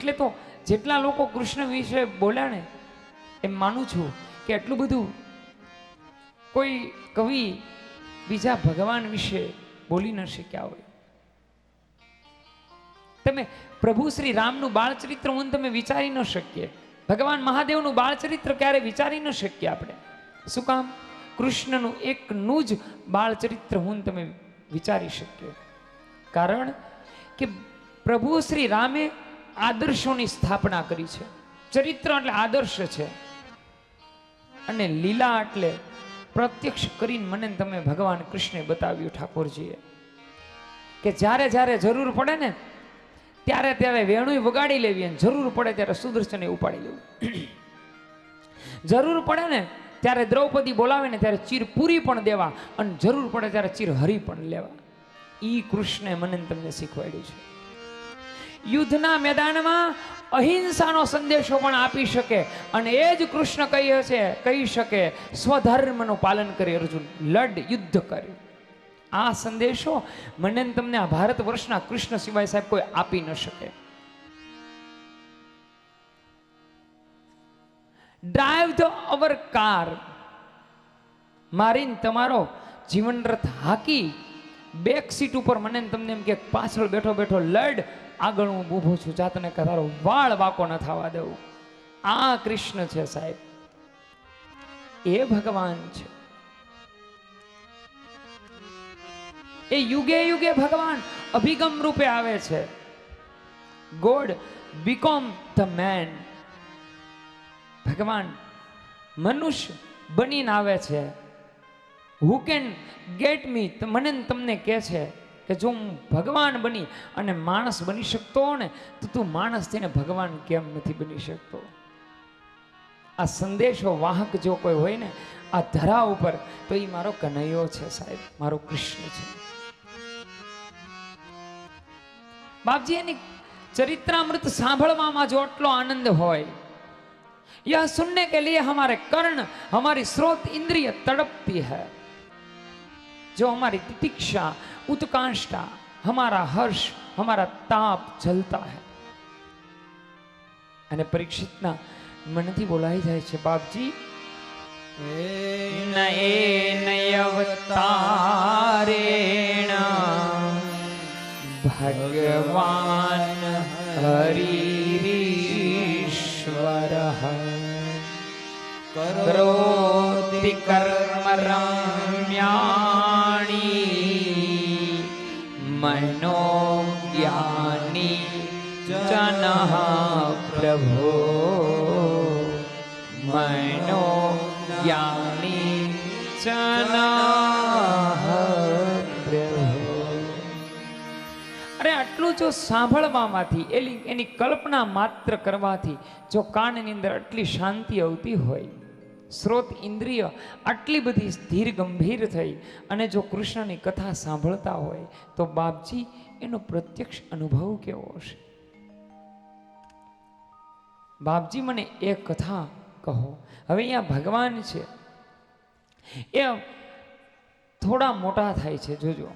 એટલે તો જેટલા લોકો કૃષ્ણ વિશે બોલ્યા ને એમ માનું છું કે એટલું બધું કોઈ કવિ બીજા ભગવાન વિશે બોલી ન શક્યા હોય. તમે પ્રભુ શ્રી રામનું બાળચરિત્ર હું તમે વિચારી ન શકીએ, ભગવાન મહાદેવનું બાળચરિત્ર ક્યારે વિચારી ન શકીએ આપણે. શું કામ? કૃષ્ણનું એકનું જ બાળચરિત્ર હું તમે વિચારી શકીએ. કારણ કે પ્રભુ શ્રી રામે આદર્શોની સ્થાપના કરી છે. ચરિત્ર એટલે આદર્શ છે અને લીલા એટલે પ્રત્યક્ષ કરીને મને તમે ભગવાન કૃષ્ણે બતાવ્યું ઠાકોરજીએ કે જ્યારે જ્યારે જરૂર પડે ને ત્યારે ત્યારે વેણુય વગાડી લેવી અને જરૂર પડે ત્યારે સુદર્શને ઉપાડી લેવું. જરૂર પડે ને ત્યારે દ્રૌપદી બોલાવે ને ત્યારે ચીર પૂરી પણ દેવા અને જરૂર પડે ત્યારે ચીર હરી પણ લેવા. ઈ કૃષ્ણે મને તમને શીખવાડ્યું છે. યુદ્ધના મેદાનમાં અહિંસાનો સંદેશો પણ આપી શકે અને એ જ કૃષ્ણ કહી શકે સ્વધર્મનું પાલન કરે અર્જુન, લડ યુદ્ધ કરે. આ સંદેશો મને તમને આ ભારત વર્ષના કૃષ્ણ સિવાય સાહેબ કોઈ આપી ન શકે. ડ્રાઈવ ધ અવર કાર, મારીને તમારો જીવન રથ હાકી બેક સીટ ઉપર મને તમને એમ કે પાછળ બેઠો બેઠો લડ, આગળ હું ઊભો છું, જાતને તારો વાળ વાકો ન થવા દઉં. આ કૃષ્ણ છે સાહેબ, એ ભગવાન છે. એ યુગે યુગે ભગવાન અભિગમ રૂપે આવે છે. ગોડ બીકોમ ધ મેન, ભગવાન મનુષ્ય બનીને આવે છે. હુ કેન ગેટ મી, મને તમને કહે છે કે જો હું ભગવાન બની અને માણસ બની શકતો હો ને તો તું માણસ થઈને ભગવાન કેમ નથી બની શકતો? આ સંદેશો વાહક જો કોઈ હોય ને આ ધરા ઉપર તો એ મારો કનૈયો છે સાહેબ, મારો કૃષ્ણ છે. બાપજી એની ચરિત્રામૃત સાંભળવામાં જો આટલો આનંદ હોય, यह सुनने के लिए हमारे कर्ण हमारी स्रोत इंद्रिय तड़पती है, जो हमारी तितिक्षा उत्कांक्षा हमारा हर्ष हमारा ताप जलता है. અને પરીક્ષિતના મનથી બોલાઈ જાય છે બાપજી, નયવતારેણ ભગવાન હરિરીશ્વરઃ કરોતિ કર્મ રમ્યાણી મનોજ્ઞાની જનઃ પ્રભો મનોજ્ઞાની જનઃ પ્રભો. અરે આટલું જો સાંભળવામાંથી એની કલ્પના માત્ર કરવાથી જો કાનની અંદર આટલી શાંતિ આવતી હોય, સ્રોત ઇન્દ્રિય આટલી બધી સ્થિર ગંભીર થઈ અને જો કૃષ્ણની કથા સાંભળતા હોય તો બાપજી એનો પ્રત્યક્ષ અનુભવ કેવો હશે? બાપજી મને એક કથા કહો. હવે અહીંયા ભગવાન છે એ થોડા મોટા થાય છે, જોજો.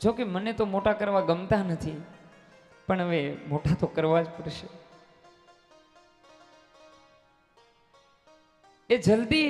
જો કે મને તો મોટા કરવા ગમતા નથી, પણ હવે મોટા તો કરવા જ પડશે. એ જલ્દી